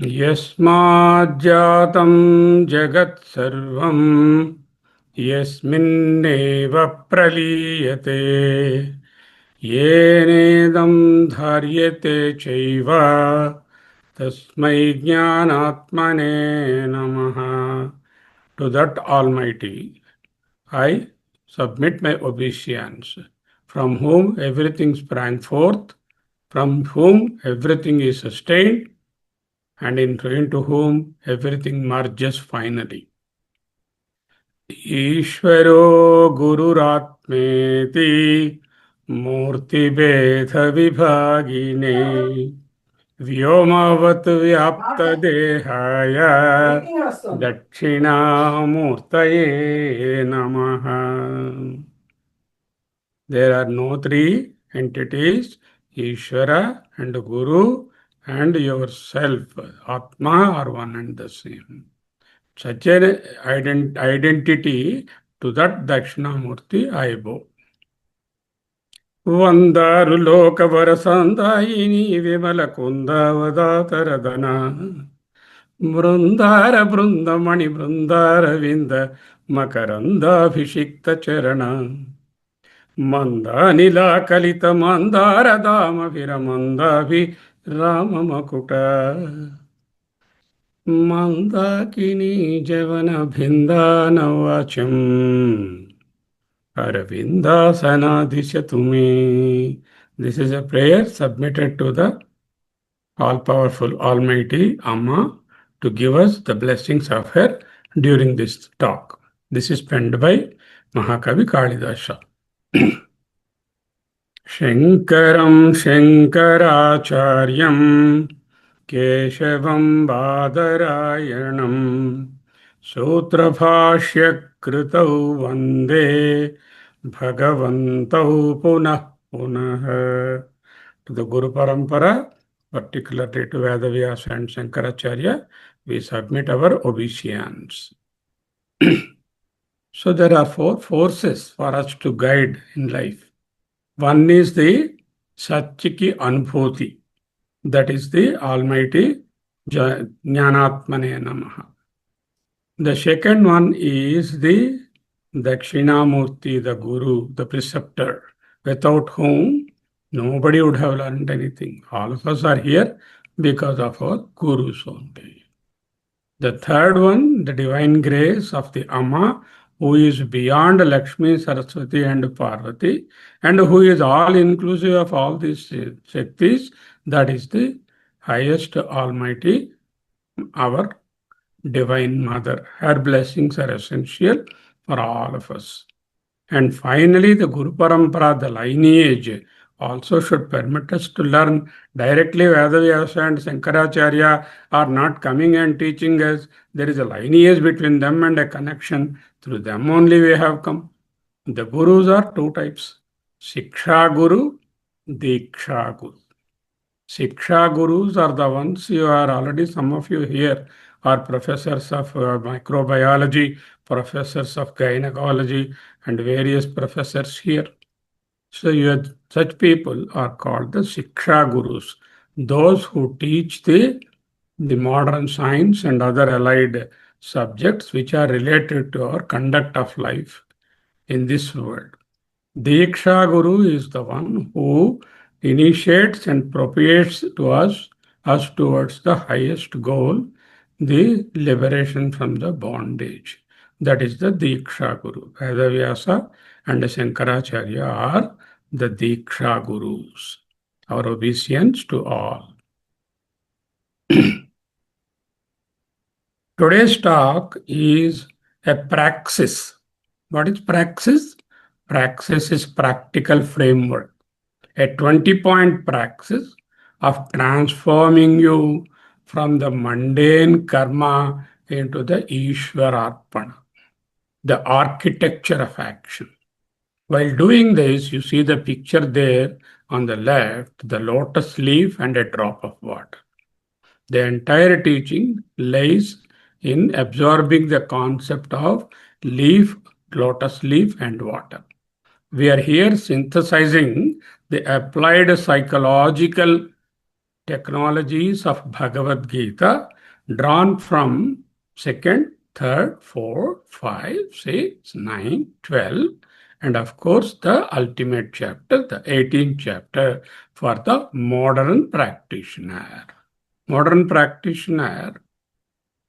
यस्माज्जातं जगत् सर्वं यस्मिन्नेव प्रलीयते येनेदं धार्यते चैव तस्मै ज्ञानात्मने नमः. To that Almighty I submit my obeisance, from whom everything sprang forth, from whom everything is sustained, and into whom everything merges finally. Ishvaro Gururatmeti Murtibedha Vibhagine Vyomavat Vyapta Dehaya Dakshinamurtaye Namaha. There are no three entities, Ishvara and Guru and yourself. Atma are one and the same. Such an identity, to that Dakshinamurti I bow. Vandaru Lokavarasandaini Vimala Kundavadatarana Brundara Brundamani Brundara Vinda Makaranda Vishikta Charana Mandanila Kalita Mandara Dama Viramandavi Rama Makuta Mandakini Javana Bhindana Vacham Aravinda Sanadishatumi. This is a prayer submitted to the all-powerful Almighty Amma to give us the blessings of her during this talk. This is penned by Mahakavi Kalidasa. Shankaram Shankaracharyam Keshavam Badarayanam Sutrabhashya Kritau Vande Bhagavantau Punah Punah. To the Guru Parampara, particularly to Vedavyasa and Shankaracharya, we submit our obeisance. So there are four forces for us to guide in life. One is the Satchiki Anubhuti, that is the Almighty Jnanatmane Namaha. The second one is the Dakshinamurti, the Guru, the preceptor, without whom nobody would have learned anything. All of us are here because of our Gurus only. The third one, the divine grace of the Amma, who is beyond Lakshmi, Saraswati and Parvati, and who is all inclusive of all these Shaktis, that is the highest Almighty, our Divine Mother. Her blessings are essential for all of us. And finally, the Guru Parampara, the lineage, also should permit us to learn directly. Vedavyasa and Shankaracharya are not coming and teaching us. There is a lineage between them and a connection. Through them only we have come. The Gurus are two types, Siksha Guru, Diksha Guru. Siksha Gurus are the ones you are already, some of you here are professors of microbiology, professors of gynecology, and various professors here. So such people are called the Siksha Gurus, those who teach the modern science and other allied subjects which are related to our conduct of life in this world. Diksha Guru is the one who initiates and propagates to us towards the highest goal, the liberation from the bondage. That is the Diksha Guru. Vedavyasa and Shankaracharya are the Diksha Gurus. Our obeisance to all. Today's talk is a praxis. What is praxis? Praxis is practical framework, a 20-point praxis of transforming you from the mundane karma into the Ishwararpana, the architecture of action. While doing this, you see the picture there on the left, the lotus leaf and a drop of water. The entire teaching lies in absorbing the concept of leaf, lotus leaf and water. We are here synthesizing the applied psychological technologies of Bhagavad Gita drawn from second, third, fourth, 5, 6, 9, 12, and of course the ultimate chapter, the 18th chapter for the modern practitioner. Modern practitioner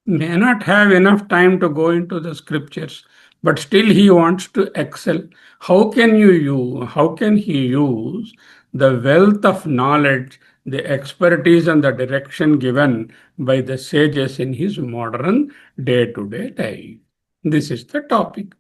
may not have enough time to go into the scriptures, but still he wants to excel. How can he use the wealth of knowledge, the expertise and the direction given by the sages in his modern day-to-day life? This is the topic.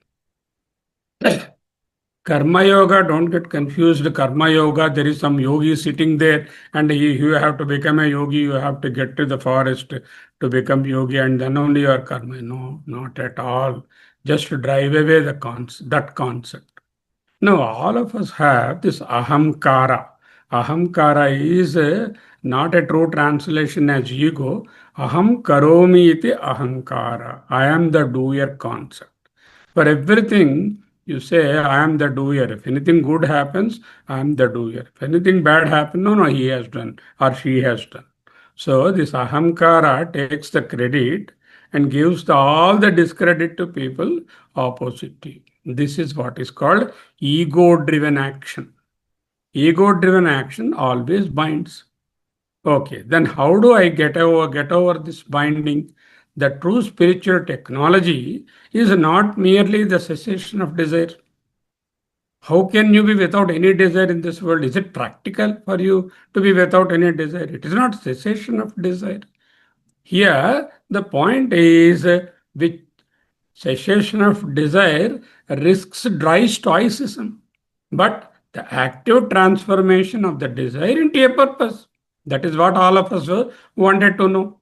Karma Yoga, don't get confused. Karma Yoga, there is some yogi sitting there, and you have to become a yogi, you have to get to the forest to become yogi, and then only your karma. No, not at all. Just drive away that concept. Now, all of us have this ahamkara. Ahamkara is not a true translation as ego. Aham karomi iti ahankara. I am the doer concept. For everything, you say, I am the doer. If anything good happens, I am the doer. If anything bad happens, no, he has done or she has done. So this ahamkara takes the credit and gives all the discredit to people opposite to you. This is what is called ego-driven action. Ego-driven action always binds. Okay, then how do I get over this binding? The true spiritual technology is not merely the cessation of desire. How can you be without any desire in this world? Is it practical for you to be without any desire? It is not cessation of desire. Here, the point is with cessation of desire risks dry stoicism, but the active transformation of the desire into a purpose. That is what all of us wanted to know.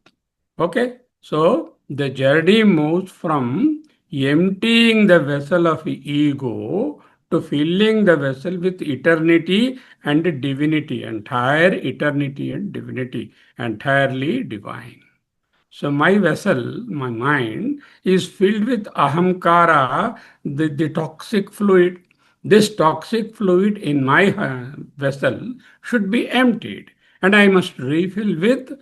Okay, so the journey moves from emptying the vessel of ego to filling the vessel with eternity and divinity, entire eternity and divinity, entirely divine. So my vessel, my mind, is filled with ahamkara, the toxic fluid. This toxic fluid in my vessel should be emptied, and I must refill with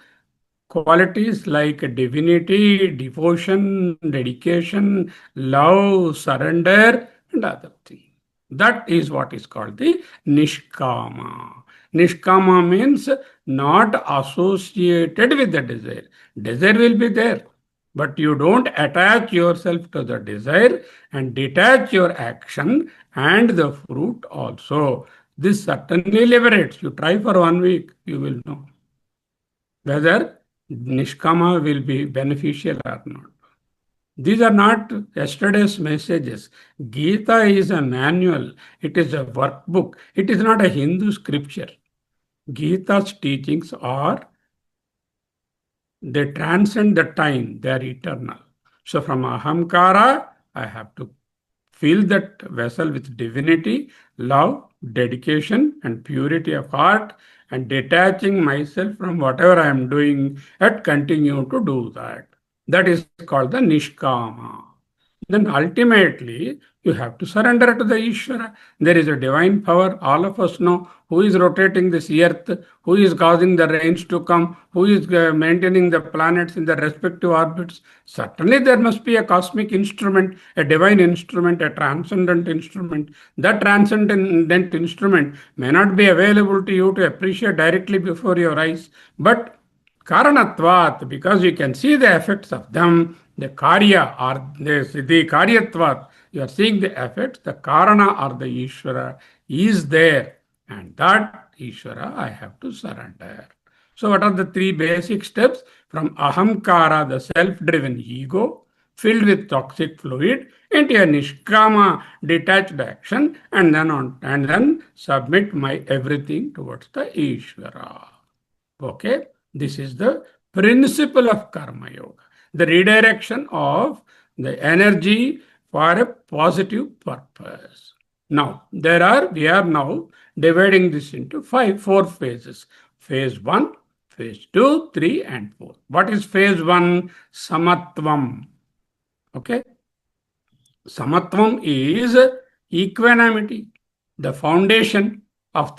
qualities like divinity, devotion, dedication, love, surrender, and other things. That is what is called the nishkama. Nishkama means not associated with the desire. Desire will be there, but you don't attach yourself to the desire and detach your action and the fruit also. This certainly liberates. You try for 1 week, you will know whether Nishkama will be beneficial or not. These are not yesterday's messages. Gita is a manual, it is a workbook, it is not a Hindu scripture. Gita's teachings they transcend the time, they are eternal. So from ahamkara, I have to fill that vessel with divinity, love, dedication, and purity of heart, and detaching myself from whatever I am doing and continue to do that. That is called the nishkama. Then ultimately, you have to surrender to the Ishvara. There is a divine power. All of us know who is rotating this earth, who is causing the rains to come, who is maintaining the planets in their respective orbits. Certainly, there must be a cosmic instrument, a divine instrument, a transcendent instrument. That transcendent instrument may not be available to you to appreciate directly before your eyes, but Karanatvat, because you can see the effects of them, the karya or the karyatvat, you are seeing the effects, the karana or the Ishvara is there, and that Ishvara I have to surrender. So, what are the 3 basic steps? From ahamkara, the self-driven ego, filled with toxic fluid, into a nishkama, detached action, and then submit my everything towards the Ishvara. Okay, this is the principle of Karma Yoga, the redirection of the energy for a positive purpose. Now, we are now dividing this into 4 phases. Phase 1, phase 2, 3, and 4. What is phase 1? Samatvam. Okay, Samatvam is equanimity, the foundation. of of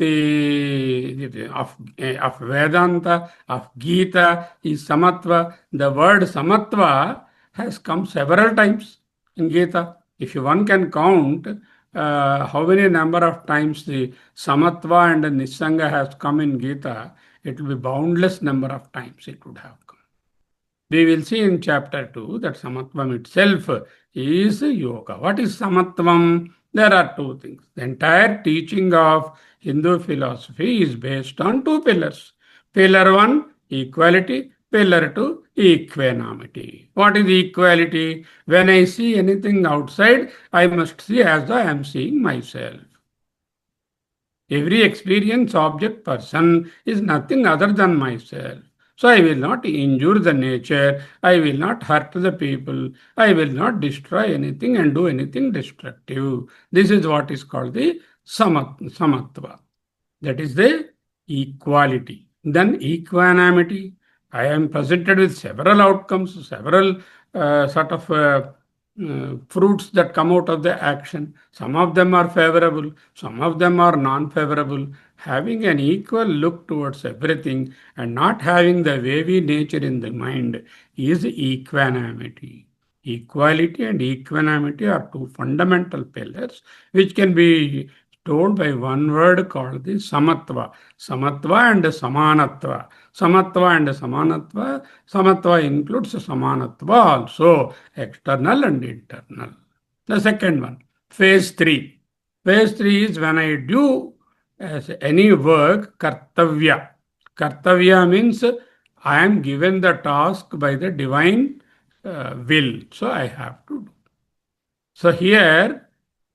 Vedanta, of Gita is Samatva. The word Samatva has come several times in Gita. If one can count how many number of times the Samatva and the Nisanga has come in Gita, it will be boundless number of times it would have come. We will see in chapter 2 that Samatvam itself is yoga. What is Samatvam? There are two things. The entire teaching of Hindu philosophy is based on two pillars. Pillar 1, equality. Pillar 2, equanimity. What is equality? When I see anything outside, I must see as though I am seeing myself. Every experience, object, person is nothing other than myself. So I will not injure the nature, I will not hurt the people, I will not destroy anything and do anything destructive. This is what is called the samatva. That is the equality. Then equanimity. I am presented with several outcomes, several sort of fruits that come out of the action. Some of them are favorable, some of them are non-favorable. Having an equal look towards everything and not having the wavy nature in the mind is equanimity. Equality and equanimity are two fundamental pillars which can be told by one word called the samatva. Samatva and samanatva. Samatva and samanatva. Samatva includes samanatva also, external and internal. The second one, phase 3. Phase 3 is when I do as any work, kartavya. Kartavya means I am given the task by the divine will, so I have to do. So here,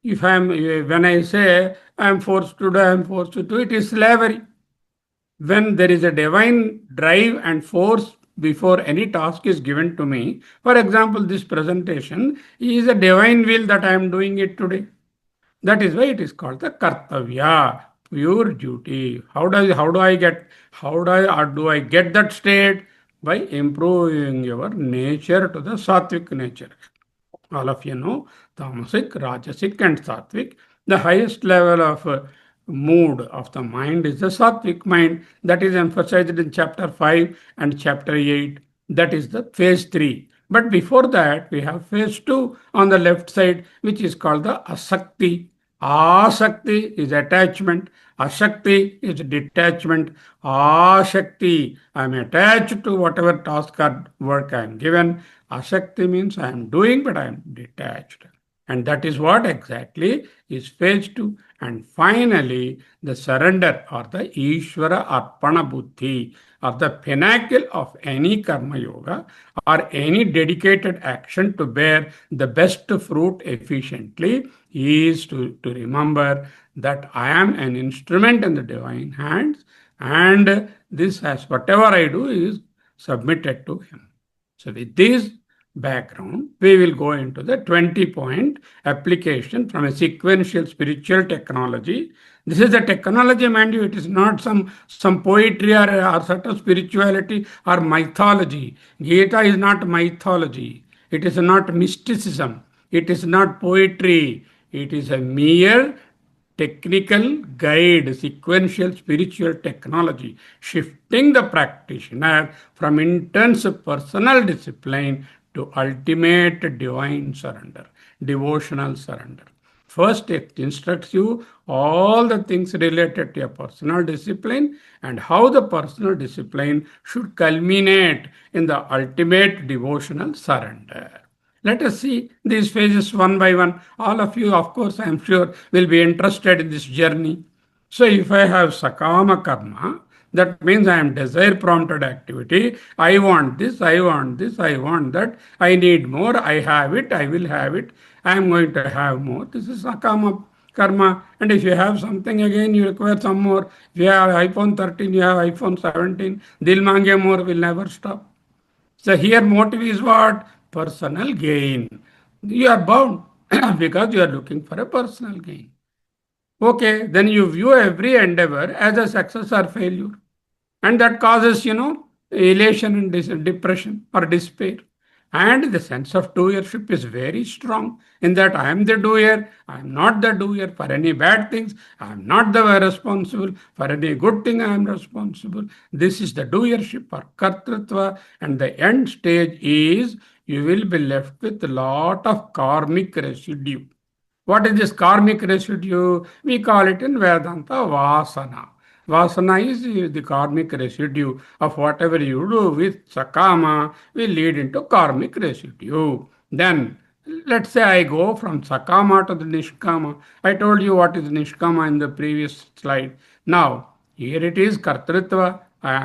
when I say I am forced to do, I am forced to do, it is slavery. When there is a divine drive and force before any task is given to me, for example, this presentation is a divine will that I am doing it today. That is why it is called the kartavya, pure duty. How do I get that state? By improving your nature to the sattvic nature. All of you know tamasic, rajasic, and sattvic. The highest level of mood of the mind is the sattvic mind. That is emphasized in chapter 5 and chapter 8. That is the phase 3. But before that, we have phase 2 on the left side, which is called the asakti. Asakti is attachment. Ashakti is detachment. Ashakti, I am attached to whatever task or work I am given. Ashakti means I am doing, but I am detached. And that is what exactly is phase 2. And finally, the surrender or the Ishvara Arpana Buddhi or the pinnacle of any Karma Yoga or any dedicated action to bear the best fruit efficiently is to remember that I am an instrument in the divine hands and this has whatever I do is submitted to him. So with this background, we will go into the 20-point application from a sequential spiritual technology. This is the technology, mind you, it is not some poetry or sort of spirituality or mythology. Gita is not mythology. It is not mysticism. It is not poetry. It is a mere technical guide, sequential spiritual technology, shifting the practitioner from intense personal discipline to ultimate divine surrender, devotional surrender. First, it instructs you all the things related to your personal discipline and how the personal discipline should culminate in the ultimate devotional surrender. Let us see these phases one by one. All of you, of course, I am sure, will be interested in this journey. So if I have sakama karma, that means I am desire prompted activity. I want this, I want this, I want that. I need more, I have it, I will have it. I am going to have more. This is sakama karma. And if you have something again, you require some more. If you have iPhone 13, you have iPhone 17. Dil mange more will never stop. So here motive is what? Personal gain. You are bound because you are looking for a personal gain. Okay, then you view every endeavor as a success or failure. And that causes, elation and depression or despair. And the sense of doership is very strong in that I am the doer, I am not the doer for any bad things, I am not the responsible for any good thing, I am responsible. This is the doership or kartritva, and the end stage is you will be left with a lot of karmic residue. What is this karmic residue? We call it in Vedanta Vasana. Vasana is the karmic residue of whatever you do with Sakama will lead into karmic residue. Then, let's say I go from Sakama to the Nishkama. I told you what is Nishkama in the previous slide. Now, here it is Kartritva. I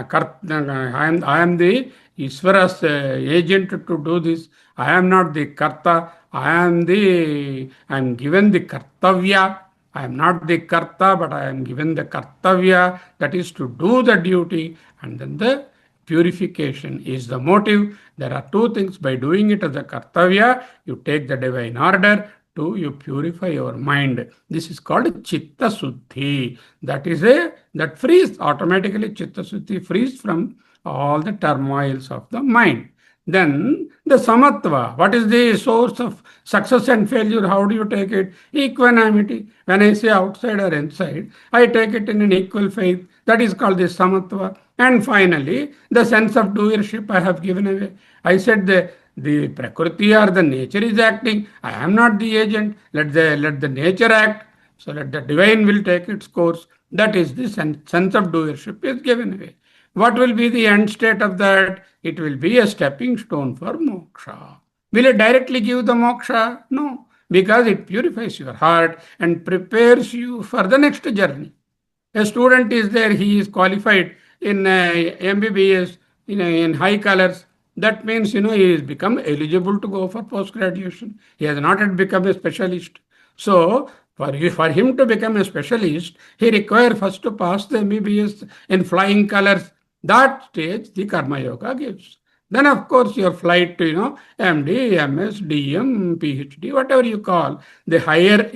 am the Isvara's agent to do this. I am not the Karta. I am given the Kartavya. I am not the Karta, but I am given the Kartavya, that is to do the duty, and then the purification is the motive. There are two things. By doing it as a Kartavya, you take the divine order. Two, you purify your mind. This is called Chitta Suddhi. That frees automatically. Chitta Suddhi frees from all the turmoils of the mind. Then the samatva. What is the source of success and failure? How do you take it? Equanimity. When I say outside or inside, I take it in an equal faith. That is called the samatva. And finally, the sense of doership I have given away. I said the prakriti or the nature is acting. I am not the agent. Let the nature act. So let the divine will take its course. That is the sense of doership is given away. What will be the end state of that? It will be a stepping stone for moksha. Will it directly give the moksha? No, because it purifies your heart and prepares you for the next journey. A student is there, he is qualified in MBBS in high colors. That means, he has become eligible to go for post graduation. He has not yet become a specialist. So, for him to become a specialist, he requires first to pass the MBBS in flying colors. That stage the Karma Yoga gives. Then, of course, your flight to, MD, MS, DM, PhD, whatever you call, the higher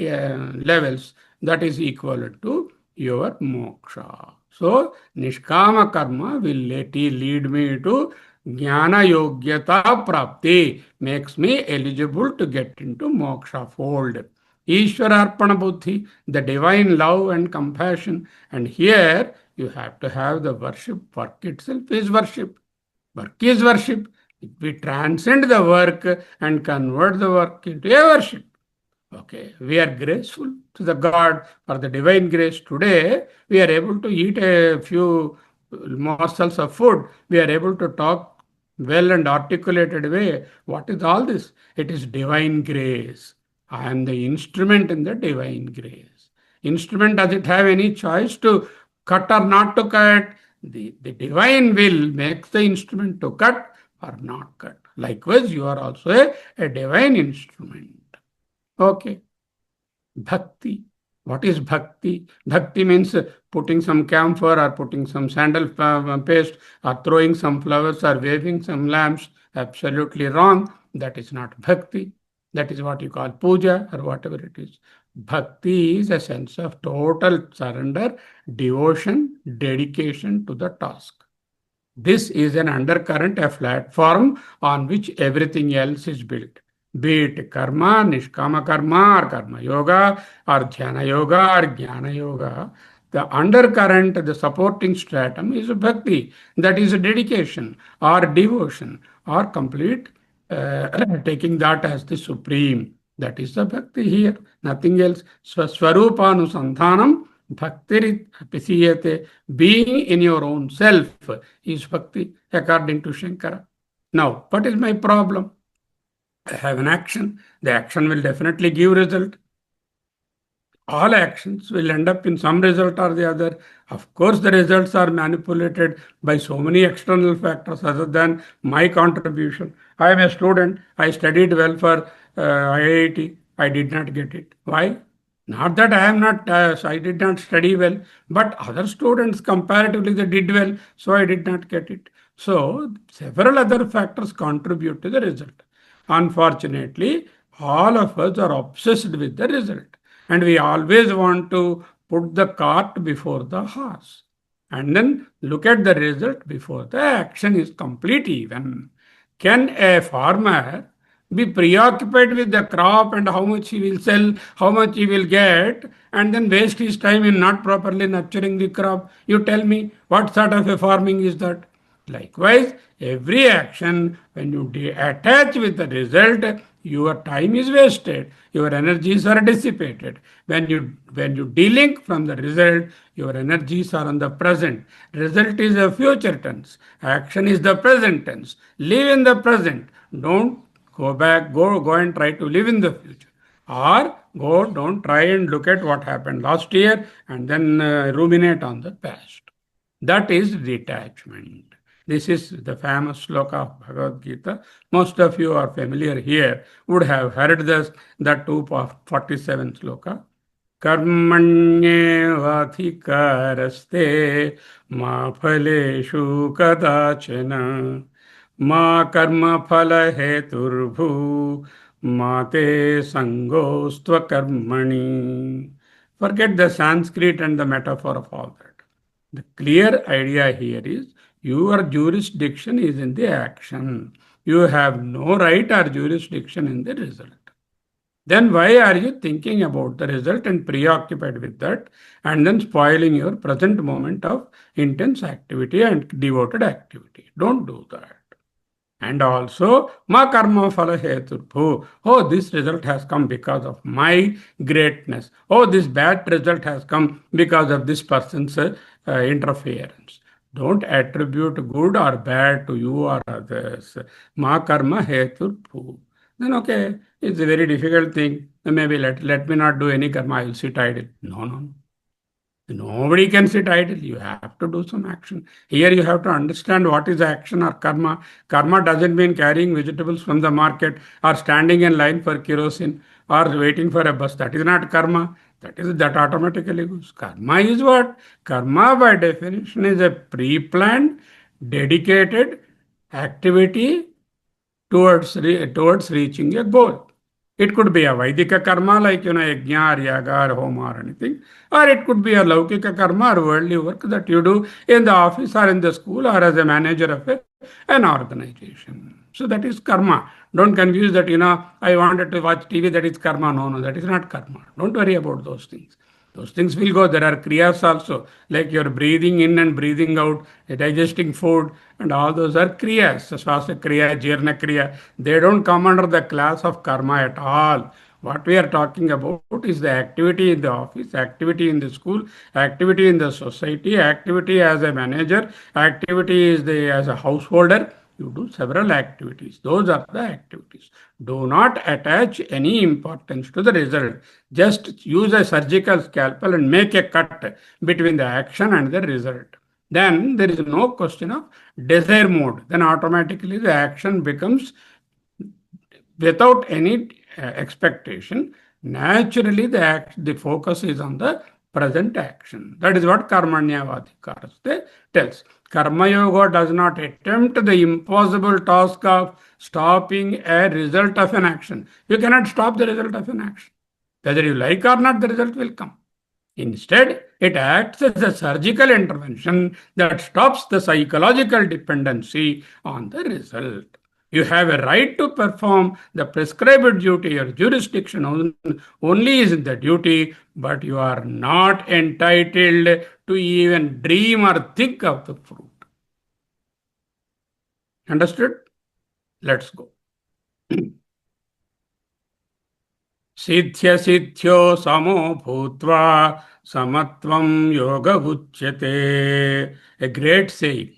levels, that is equivalent to your moksha. So, Nishkama Karma will lead me to Jnana Yogyata Prapti, makes me eligible to get into moksha fold. Ishwararpana Buddhi, the divine love and compassion. And here you have to have the worship. Work itself is worship. Work is worship. We transcend the work and convert the work into a worship. Okay, we are graceful to the God for the divine grace. Today, we are able to eat a few morsels of food. We are able to talk well and articulated way. What is all this? It is divine grace. I am the instrument in the divine grace. Instrument, does it have any choice to cut or not to cut? The divine will makes the instrument to cut or not cut. Likewise, you are also a divine instrument. Okay. Bhakti. What is bhakti? Bhakti means putting some camphor or putting some sandal paste or throwing some flowers or waving some lamps. Absolutely wrong. That is not bhakti. That is what you call puja or whatever it is. Bhakti is a sense of total surrender, devotion, dedication to the task. This is an undercurrent, a platform on which everything else is built. Be it karma, nishkama karma, or karma yoga, or dhyana yoga, or jnana yoga, the undercurrent, the supporting stratum is bhakti. That is a dedication or devotion or complete taking that as the supreme. That is the bhakti here, nothing else. Swarupanusandhanam bhakti pisiyate. Being in your own self is bhakti, according to Shankara. Now, what is my problem? I have an action. The action will definitely give result. All actions will end up in some result or the other. Of course, the results are manipulated by so many external factors other than my contribution. I am a student. I studied well for IIT. I did not get it. Why? Not that I did not study well, but other students comparatively they did well, so I did not get it. So several other factors contribute to the result. Unfortunately, all of us are obsessed with the result. And we always want to put the cart before the horse. And then look at the result before the action is complete even. Can a farmer be preoccupied with the crop and how much he will sell, how much he will get, and then waste his time in not properly nurturing the crop? You tell me, what sort of a farming is that? Likewise, every action, when you attach with the result, your time is wasted, your energies are dissipated. When you delink from the result, your energies are on the present. Result is a future tense. Action is the present tense. Live in the present. Don't go back, go and try to live in the future. Or don't try and look at what happened last year and then ruminate on the past. That is detachment. This is the famous sloka of Bhagavad Gita. Most of you are familiar here, would have heard this, that 247 sloka. कर्मण्येवाधिकारस्ते मा फलेषु कदाचन मा कर्मफलहेतुर्भू मा ते संगोस्त्वकर्मणि. Forget the Sanskrit and the metaphor of all that. The clear idea here is your jurisdiction is in the action. You have no right or jurisdiction in the result. Then why are you thinking about the result and preoccupied with that and then spoiling your present moment of intense activity and devoted activity? Don't do that. And also, ma karma phala heturphu. Oh, this result has come because of my greatness. Oh, this bad result has come because of this person's interference. Don't attribute good or bad to you or others. Ma karma heturphu. Then okay, it's a very difficult thing. Maybe let me not do any karma, I will sit idle. No, no, no. Nobody can sit idle. You have to do some action. Here you have to understand what is action or karma. Karma doesn't mean carrying vegetables from the market or standing in line for kerosene or waiting for a bus. That is not karma. That automatically goes. Karma is what? Karma by definition is a pre-planned, dedicated activity towards reaching a goal. It could be a Vaidika karma like yajna or yaga or homa or anything, or it could be a Laukika karma or worldly work that you do in the office or in the school or as a manager of an organization. So that is karma. Don't confuse that, I wanted to watch TV, that is karma. No, no, that is not karma. Don't worry about those things. Those things will go. There are kriyas also, like you're breathing in and breathing out, digesting food, and all those are kriyas. Swasa kriya, jirna kriya. They don't come under the class of karma at all. What we are talking about is the activity in the office, activity in the school, activity in the society, activity as a manager, activity as a householder. You do several activities. Those are the activities. Do not attach any importance to the result. Just use a surgical scalpel and make a cut between the action and the result. Then there is no question of desire mode. Then automatically the action becomes without any expectation. Naturally, the focus is on the present action. That is what Karmanyavadhikaraste tells. Karma Yoga does not attempt the impossible task of stopping a result of an action. You cannot stop the result of an action. Whether you like or not, the result will come. Instead, it acts as a surgical intervention that stops the psychological dependency on the result. You have a right to perform the prescribed duty. Your jurisdiction only is the duty, but you are not entitled to even dream or think of the fruit. Understood? Let's go. Siddhya siddhyo samo bhutva samatvam yoga uchyate. A great saying.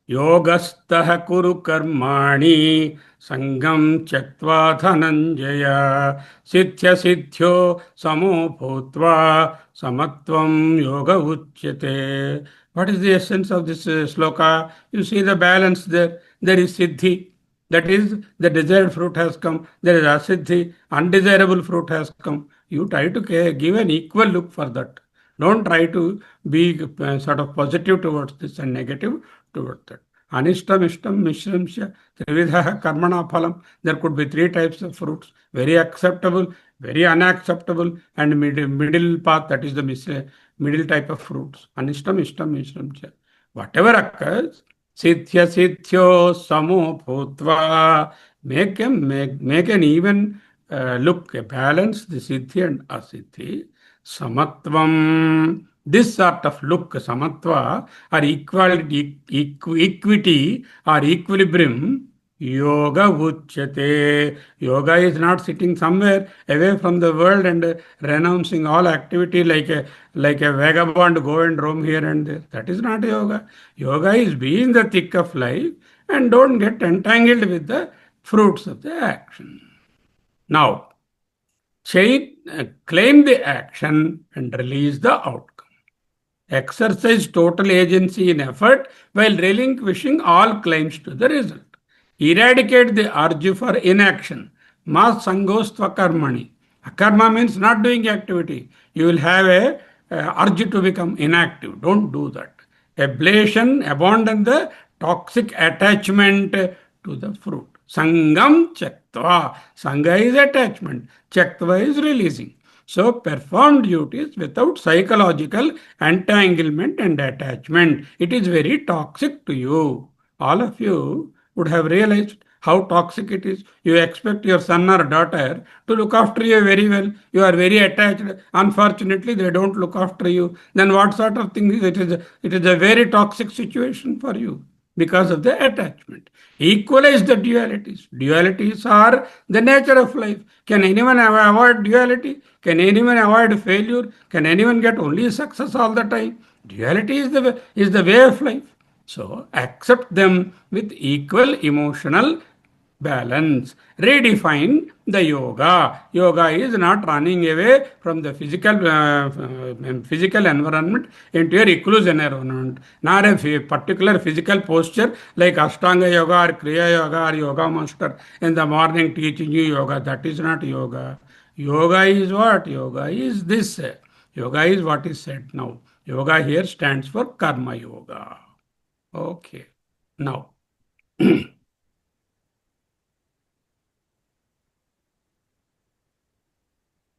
Yogastha kuru karmani sangam tyaktva dhananjaya siddhya siddhyo samo bhutva samatvam yoga uchyate. What is the essence of this sloka? You see the balance there. There is siddhi. That is, the desired fruit has come. There is asiddhi, undesirable fruit has come. You try to give an equal look for that. Don't try to be sort of positive towards this and negative towards that. Anishtam, ishtam, mishramsya, trividha, karmana phalam. There could be three types of fruits. Very acceptable, very unacceptable, and middle path, that is the middle type of fruits. Anishtam, ishtam, mishramsya. Whatever occurs, Sithya Sithyo Samo Bhutva. Make an even look, a balance, the Siddhi and Asiddhi. Samatvam. This sort of look, Samatva, or equality, equity, or equilibrium. Yoga Uchyate. Yoga is not sitting somewhere away from the world and renouncing all activity like a vagabond go and roam here and there. That is not yoga. Yoga is be in the thick of life and don't get entangled with the fruits of the action. Now, claim the action and release the outcome. Exercise total agency in effort while relinquishing all claims to the result. Eradicate the urge for inaction. Mas sangostva karmani. Akarma means not doing activity. You will have a urge to become inactive. Don't do that. Ablation, abandon the toxic attachment to the fruit. Sangam chaktva. Sangha is attachment. Chaktva is releasing. So perform duties without psychological entanglement and attachment. It is very toxic to you. All of you would have realized how toxic it is. You expect your son or daughter to look after you very well. You are very attached. Unfortunately, they don't look after you. Then what sort of thing is it? It is a very toxic situation for you because of the attachment. Equalize the dualities. Dualities are the nature of life. Can anyone avoid duality? Can anyone avoid failure? Can anyone get only success all the time? Duality is the way of life. So accept them with equal emotional balance. Redefine the yoga. Yoga is not running away from the physical environment into a recluse environment, not a particular physical posture like Ashtanga yoga or Kriya yoga or yoga master in the morning teaching you yoga. That is not yoga. Yoga is what? Yoga is this. Yoga is what is said now. Yoga here stands for Karma Yoga. Okay. Now,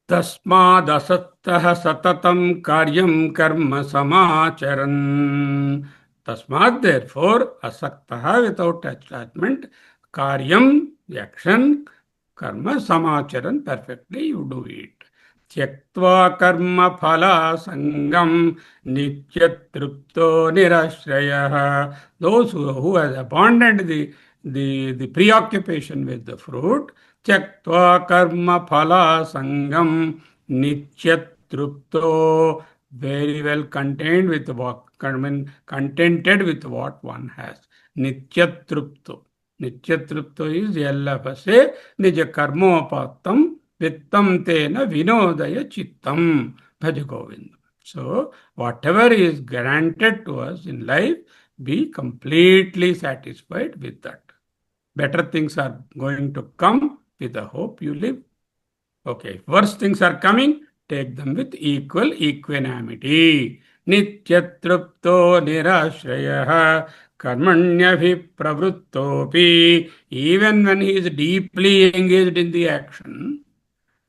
तस्मादसक्तः सततं कार्यं कर्म समाचरन्. Tasmad, therefore, asaktaha, without attachment, karyam, the action, karma samacharan, perfectly you do it. Tyaktva karma phala sangam nityatrupto nirashrayah. Those who has abandoned the preoccupation with the fruit, tyaktva karma phala sangam nityatrupto, very well contained with what, contented with what one has. Nityatrupto. Nityatrupto is yellapase nija karmopattam vittam tena vinodaya chittam bhaja govinda. So whatever is granted to us in life, be completely satisfied with that. Better things are going to come with the hope you live. Okay, worse things are coming, take them with equal equanimity. Nityatrupto nirashrayah karmanyabhipravrittopi. Even when he is deeply engaged in the action,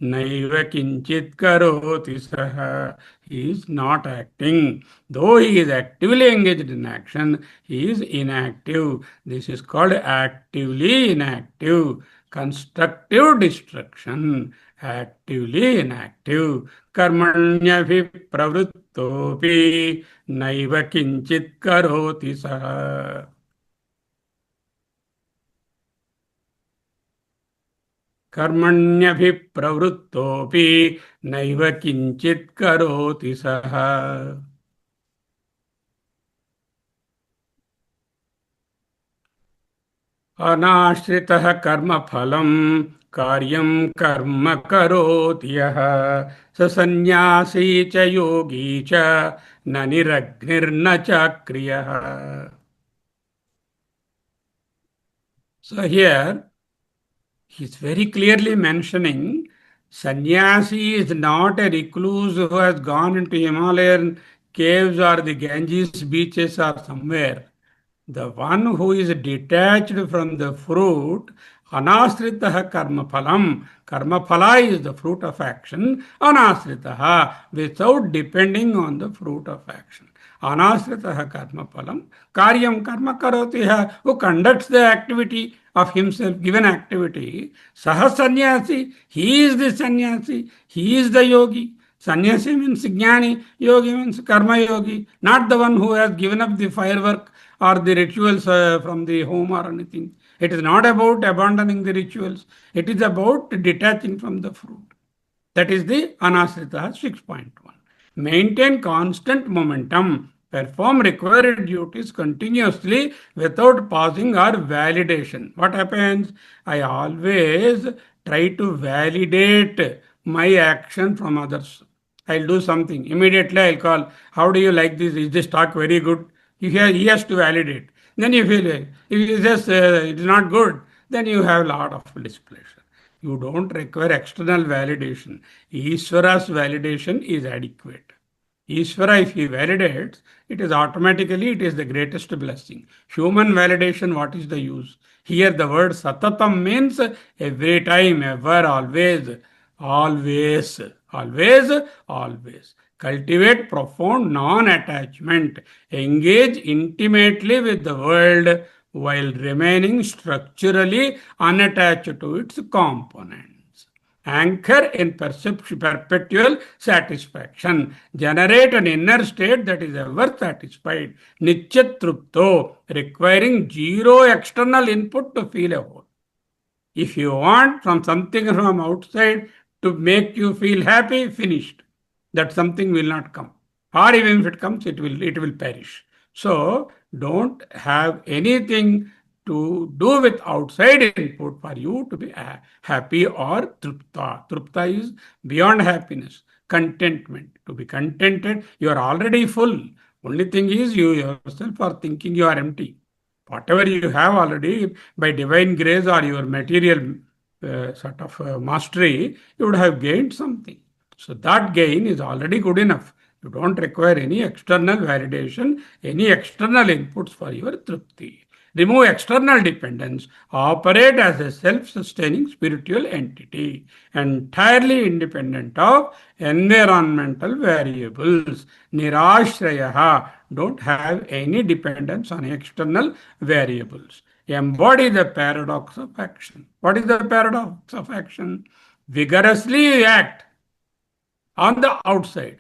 naiva kinchit karoti saha. He is not acting. Though he is actively engaged in action, he is inactive. This is called actively inactive. Constructive destruction. Actively inactive. Karmanyabhipravrittopi naiva kinchit karoti saha. Karmanyabhipravrittopi naiva kinchit karoti saha. Anashritah karma phalam karyam karma karoti yaha sa sannyasi cha yogi cha na niragnir na cha kriyah. So here he is very clearly mentioning sannyasi is not a recluse who has gone into Himalayan caves or the Ganges beaches or somewhere. The one who is detached from the fruit, anasritaha karma phalam. Karma phala is the fruit of action. Anasritaha, without depending on the fruit of action. anasritaha karma phalam, karyam karma karotiha, who conducts the activity of himself, given activity, saha sannyasi, he is the sannyasi, he is the yogi. Sannyasi means jnani, yogi means karma yogi, not the one who has given up the firework or the rituals from the home or anything. It is not about abandoning the rituals, it is about detaching from the fruit. That is the Anasrita 6.1. Maintain constant momentum. Perform required duties continuously without pausing or validation. What happens? I always try to validate my action from others. I'll do something. Immediately I'll call. How do you like this? Is this talk very good? He has to validate. Then you feel if he says it is not good, then you have a lot of displeasure. You don't require external validation. Ishvara's validation is adequate. Ishvara, if he validates, it is the greatest blessing. Human validation, what is the use? Here the word satatam means every time, ever, always, always, always, always. Cultivate profound non-attachment. Engage intimately with the world while remaining structurally unattached to its components. Anchor in perpetual satisfaction. Generate an inner state that is ever satisfied. Nityatrupto, requiring zero external input to feel a whole. If you want from something from outside to make you feel happy, finished. That something will not come. Or even if it comes, it will perish. So don't have anything to do with outside input for you to be happy or trupta. Trupta is beyond happiness, contentment. To be contented, you are already full. Only thing is you yourself are thinking you are empty. Whatever you have already by divine grace or your material mastery, you would have gained something. So that gain is already good enough. You don't require any external validation, any external inputs for your trupti. Remove external dependence. Operate as a self-sustaining spiritual entity, entirely independent of environmental variables. Nirashrayaha. Don't have any dependence on external variables. Embody the paradox of action. What is the paradox of action? Vigorously act on the outside,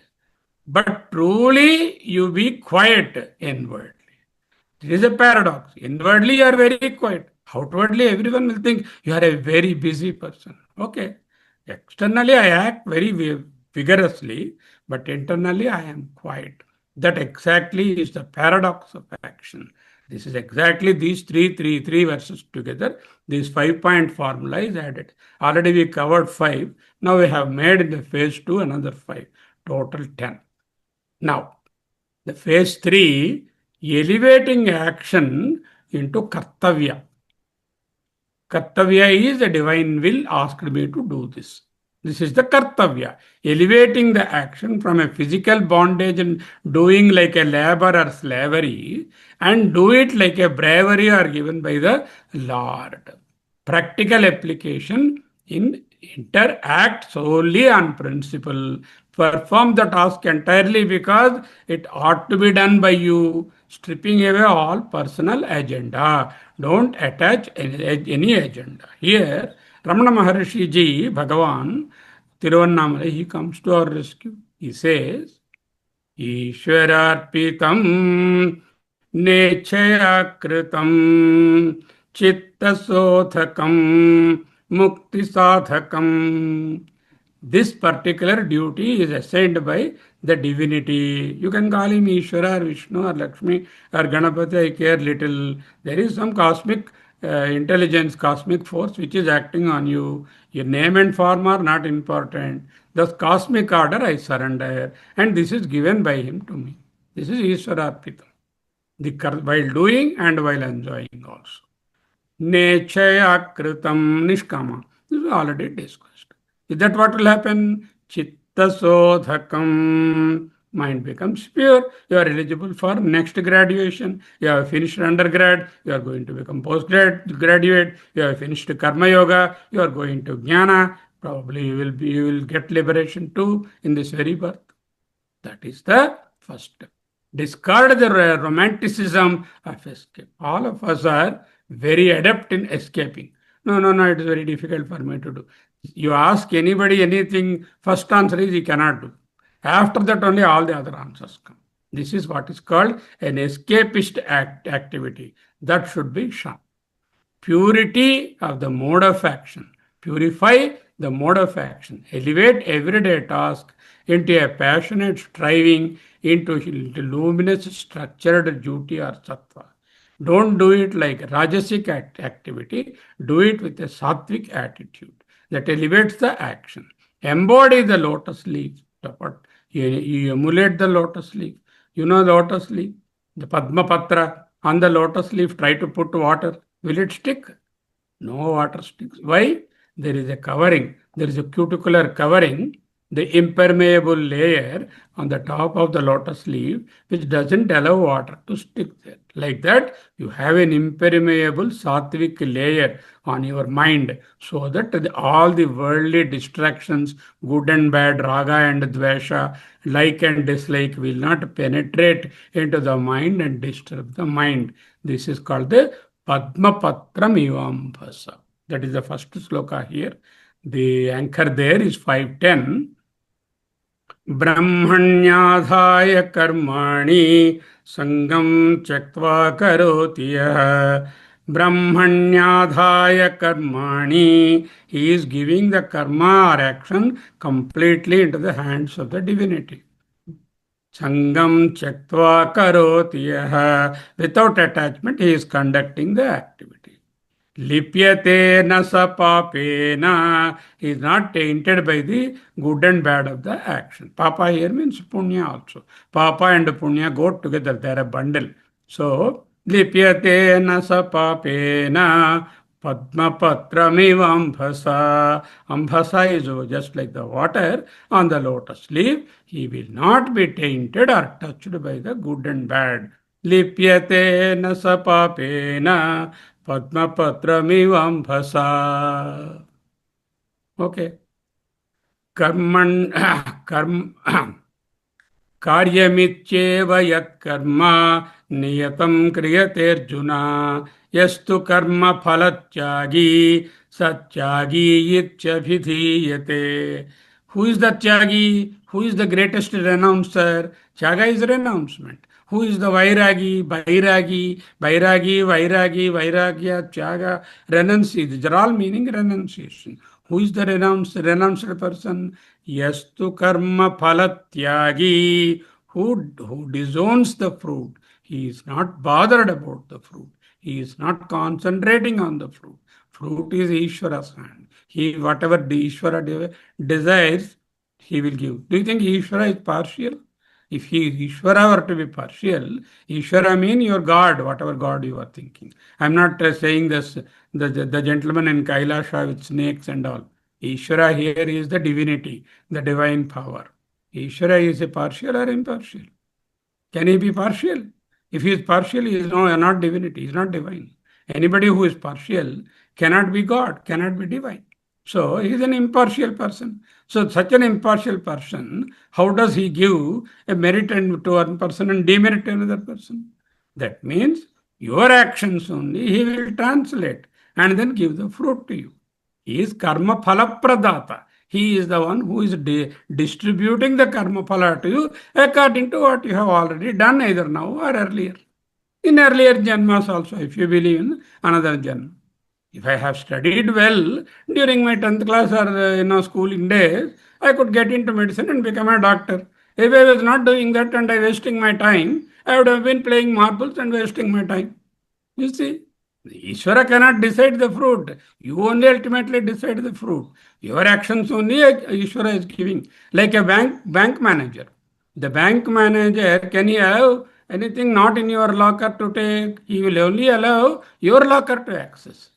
but truly you be quiet inwardly. It is a paradox. Inwardly, you are very quiet. Outwardly, everyone will think you are a very busy person. Okay. Externally, I act very vigorously, but internally, I am quiet. That exactly is the paradox of action. This is exactly these three verses together. This 5-point formula is added. Already we covered 5. Now we have made in the phase 2 another 5. Total 10. Now, the phase 3, elevating action into kartavya. Kartavya is the divine will asked me to do this. This is the kartavya, elevating the action from a physical bondage and doing like a labor or slavery, and do it like a bravery or given by the Lord. Practical application in interact solely on principle. Perform the task entirely because it ought to be done by you, stripping away all personal agenda. Don't attach any agenda. Here, Ramana Maharshi Ji, Bhagavan, Tiruvannamalai, he comes to our rescue. He says, Ishwararpitam Nechaya Kritam Chittasothakam Mukti Sadhakam. This particular duty is assigned by the divinity. You can call him Ishvara or Vishnu or Lakshmi or Ganapati, I care little. There is some cosmic intelligence, cosmic force which is acting on you. Your name and form are not important. The cosmic order I surrender, and this is given by him to me. This is Ishwararpitam. While doing and while enjoying also. Nechaya kritam nishkama. This is already discussed. Is that what will happen? Chitta sodhakam. Mind becomes pure. You are eligible for next graduation. You have finished undergrad. You are going to become postgraduate. You have finished karma yoga. You are going to jnana. Probably you will get liberation too in this very birth. That is the first step. Discard the romanticism of escape. All of us are very adept in escaping. No, no, no, it is very difficult for me to do. You ask anybody anything, first answer is he cannot do. After that, only all the other answers come. This is what is called an escapist activity. That should be shunned. Purity of the mode of action. Purify the mode of action. Elevate everyday task into a passionate striving into luminous structured duty or sattva. Don't do it like rajasic activity. Do it with a sattvic attitude that elevates the action. Embody the lotus leaf. You emulate the lotus leaf. You know lotus leaf, the Padma Patra on the lotus leaf. Try to put water. Will it stick? No water sticks. Why? There is a covering. There is a cuticular covering, the impermeable layer on the top of the lotus leaf, which doesn't allow water to stick there. Like that, you have an impermeable sattvic layer on your mind so that all the worldly distractions, good and bad, raga and dvesha, like and dislike, will not penetrate into the mind and disturb the mind. This is called the Padma Patram Ivambhasa. That is the first sloka here. The anchor there is 510. ब्रह्मण्याधाय कर्माणि संगम त्यक्त्वा करोति यः ब्रह्मण्याधाय कर्माणि. He is giving the karma or action completely into the hands of the divinity. Sangam Tyaktva Karoti Yaha. Without attachment, he is conducting the activity. Lipyate na sa papena. He is not tainted by the good and bad of the action. Papa here means punya also. Papa and punya go together. They are a bundle. So, lipyate na sa papena. Padma Patramivambhasa. Ambhasa is just like the water on the lotus leaf. He will not be tainted or touched by the good and bad. Lipyate na sa papena. Padma Patramivambhasa. Okay. Karman Karyamityeva yat karma niyatam kriyate arjuna yastu karma phalatyagi satyagi ityabhidhiyate. Who is the tyagi? Who is the greatest renouncer? Tyaga is renouncement. Who is the vairagi? Vairagya, tyaga, renunciation. These are all meaning renunciation. Who is the renounced person? Yastu karma phalatyagi. Who disowns the fruit. He is not bothered about the fruit. He is not concentrating on the fruit. Fruit is Ishvara's hand. He, whatever the Ishvara desires, he will give. Do you think Ishvara is partial? If Ishvara were to be partial, Ishvara means your God, whatever God you are thinking. I'm not saying this, the gentleman in Kailasha with snakes and all. Ishvara here is the divinity, the divine power. Ishvara is a partial or impartial? Can he be partial? If he is partial, he is not divinity, he is not divine. Anybody who is partial cannot be God, cannot be divine. So he is an impartial person. So such an impartial person, how does he give a merit to one person and demerit to another person? That means your actions only he will translate and then give the fruit to you. He is karma phala pradata. He is the one who is distributing the karma phala to you according to what you have already done either now or earlier. In earlier janmas also, if you believe in another janma. If I have studied well during my 10th class or schooling days, I could get into medicine and become a doctor. If I was not doing that and I wasting my time, I would have been playing marbles and wasting my time. You see, Ishvara cannot decide the fruit. You only ultimately decide the fruit. Your actions only Ishvara is giving. Like a bank manager. The bank manager, can he have anything not in your locker to take? He will only allow your locker to access.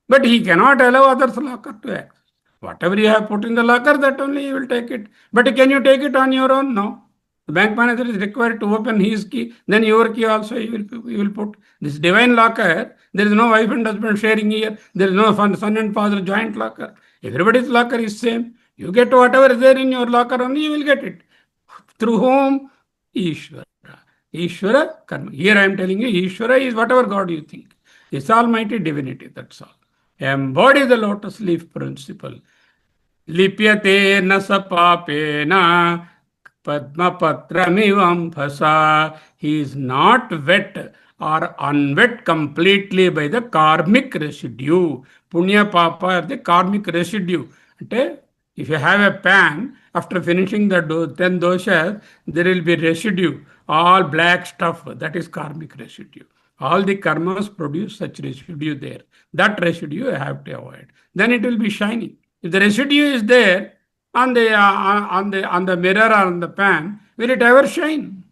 But he cannot allow others' locker to access. Whatever you have put in the locker, that only you will take it. But can you take it on your own? No. The bank manager is required to open his key. Then your key also you will put. This divine locker, there is no wife and husband sharing here. There is no son and father joint locker. Everybody's locker is same. You get whatever is there in your locker only, you will get it. Through whom? Ishvara. Ishvara karma. Here I am telling you, Ishvara is whatever God you think. It's almighty divinity, that's all. Embody the lotus leaf principle. Lipyate na sa papena padmapatramivamphasa. He is not wet or unwet completely by the karmic residue. Punya papa are the karmic residue. If you have a pan, after finishing the 10 doshas, there will be residue, all black stuff. That is karmic residue. All the karmas produce such residue there. That residue you have to avoid. Then it will be shining. If the residue is there on the mirror or on the pan, will it ever shine?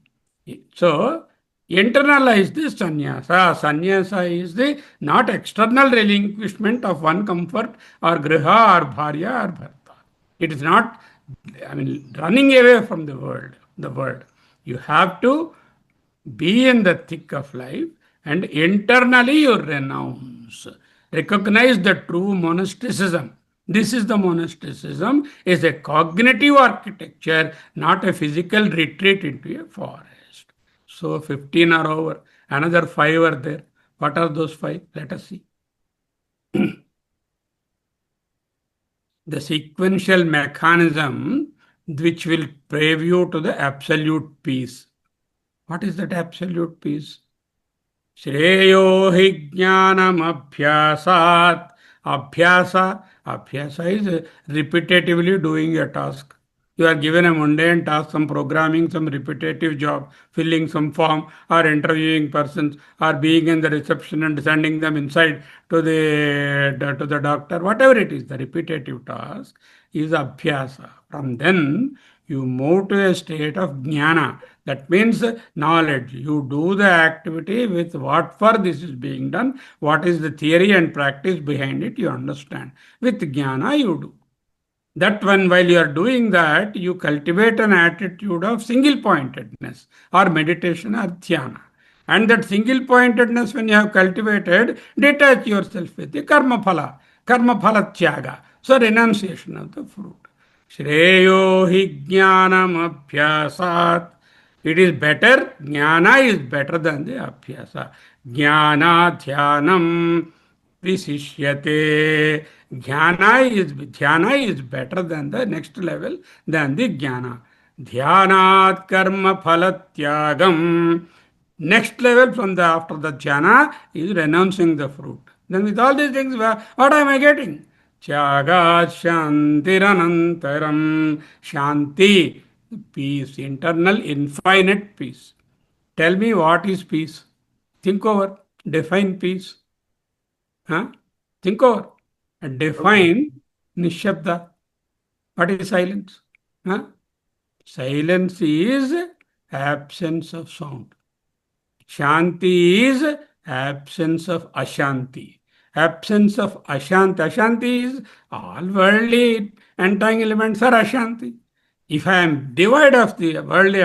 So internalize this sannyasa. Sannyasa is the not external relinquishment of one comfort or griha or bharya or bharta. It is not, running away from the world. The world. You have to be in the thick of life and internally you renounce. Recognize the true monasticism. This is the monasticism, is a cognitive architecture, not a physical retreat into a forest. So 15 are over. Another 5 are there. What are those 5? Let us see. The sequential mechanism which will preview to the absolute peace. What is that absolute peace? Shreyo hi jnanam abhyasat. Abhyasa is repetitively doing a task. You are given a mundane task, some programming, some repetitive job, filling some form, or interviewing persons, or being in the reception and sending them inside to the doctor. Whatever it is, the repetitive task is abhyasa. From then, you move to a state of jnana. That means knowledge. You do the activity with what for this is being done, what is the theory and practice behind it, you understand. With jnana, you do. That when while you are doing that, you cultivate an attitude of single pointedness or meditation or dhyana. And that single pointedness, when you have cultivated, detach yourself with the karma phala tyaga. So renunciation of the fruit. Shreyo hi jnanam abhyasat. It is better, jnana is better than the abhyasa. Jnana dhyanam visishyate. Dhyana is better than the next level than the jnana. Dhyanat karma phalatyagam. Next level from the after the jhana is renouncing the fruit. Then with all these things, what am I getting? Tyaga shantiranantaram. Shanti, peace, internal infinite peace. Tell me what is peace? Think over. Define peace. Huh? Think over. Define nishabda. What is silence? Huh? Silence is absence of sound. Shanti is absence of ashanti. Absence of ashanti. Ashanti is all worldly entanglements are ashanti. If I am devoid of the worldly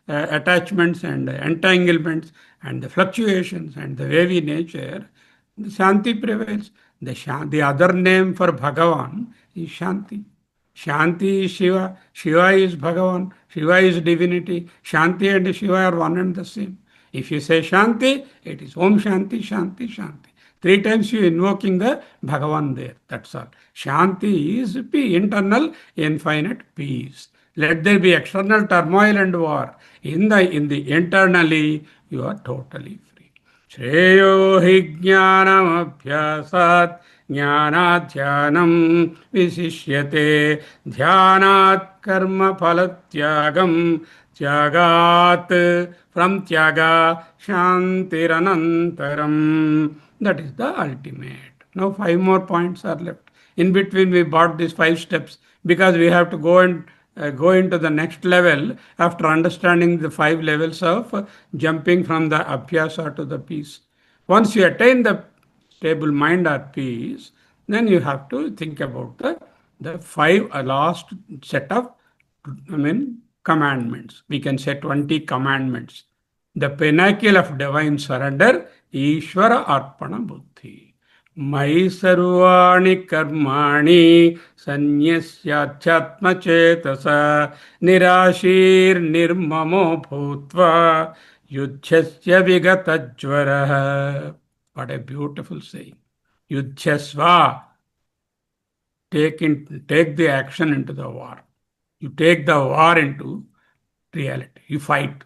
attachments and entanglements and the fluctuations and the wavy nature, the Shanti prevails. The other name for Bhagavan is Shanti. Shanti is Shiva. Shiva is Bhagavan. Shiva is divinity. Shanti and Shiva are one and the same. If you say Shanti, it is Om Shanti, Shanti, Shanti. 3 times you invoking the Bhagavan there. That's all. Shanti is internal, infinite peace. Let there be external turmoil and war. In the internally, you are totally free. Shreyo hi jnanam abhyasat jnanat dhyanam visishyate dhyanat karma phalatyagam tyagat. From tyaga shantiranantaram. That is the ultimate. Now 5 more points are left. In between we bought these 5 steps because we have to go into the next level after understanding the 5 levels of jumping from the abhyasa to the peace. Once you attain the stable mind or peace, then you have to think about the 5 last set of commandments. We can say 20 commandments. The pinnacle of divine surrender, Ishvara Arpana Buddhi. Mai sarvani karmani sannyasyatyatma chetasa nirashir nirmamo bhutva Yudhyasya vigatajvaraha. What a beautiful saying. Yudhyasva. Take the action into the war. You take the war into reality. You fight.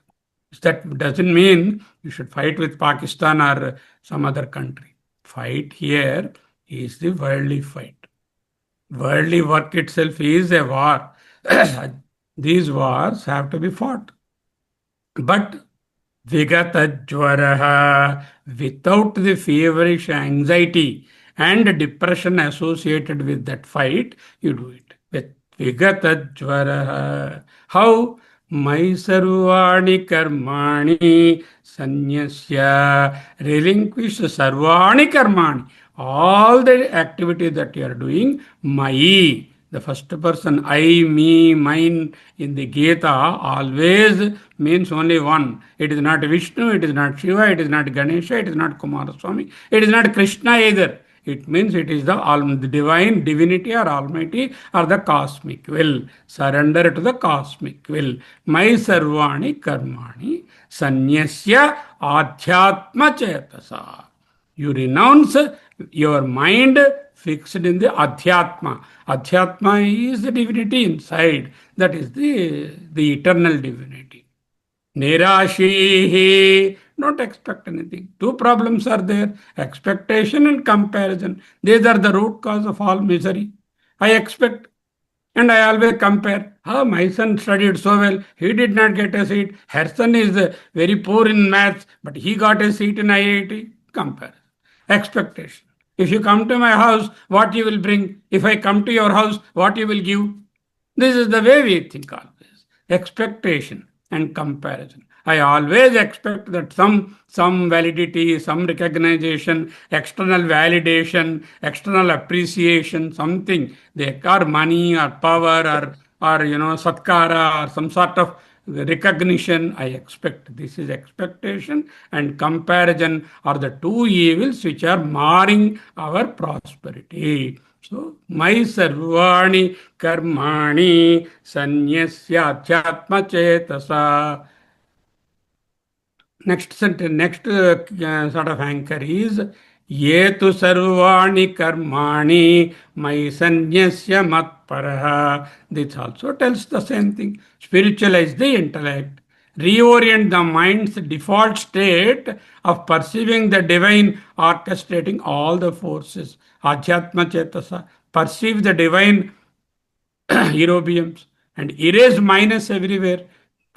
That doesn't mean you should fight with Pakistan or some other country. Fight here is the worldly fight. Worldly work itself is a war. These wars have to be fought. But Vigatajvaraha, without the feverish anxiety and depression associated with that fight, you do it. With Vigatajvaraha. How? Mai sarvani karmani sanyasya. Relinquish sarvani karmani. All the activity that you are doing, mai. The first person, I, me, mine in the Gita always means only one. It is not Vishnu, it is not Shiva, it is not Ganesha, it is not Kumaraswamy, it is not Krishna either. It means it is the divine divinity or almighty or the cosmic will. Surrender to the cosmic will. Mai sarvani karmani sanyasya adhyatma chetasa. You renounce your mind fixed in the Adhyatma. Adhyatma is the divinity inside. That is the eternal divinity. Nirashihi. Don't expect anything. Two problems are there. Expectation and comparison. These are the root cause of all misery. I expect and I always compare. My son studied so well. He did not get a seat. Her son is very poor in maths, but he got a seat in IIT. Compare. Expectation. If you come to my house, what you will bring? If I come to your house, what you will give? This is the way we think always. Expectation and comparison. I always expect that some validity, some recognition, external validation, external appreciation, something. They are money or power or satkara or some sort of recognition. I expect. This is expectation and comparison are the two evils which are marring our prosperity. So, mai sarvani karmani sanyasya adhyatma chetasa. Next sentence, next sort of anchor is Yetu sarvani karmani mai sanyasya matparaha. This also tells the same thing. Spiritualize the intellect. Reorient the mind's default state of perceiving the divine orchestrating all the forces. Adhyatma chetasa. Perceive the divine aerobiums and erase minus everywhere.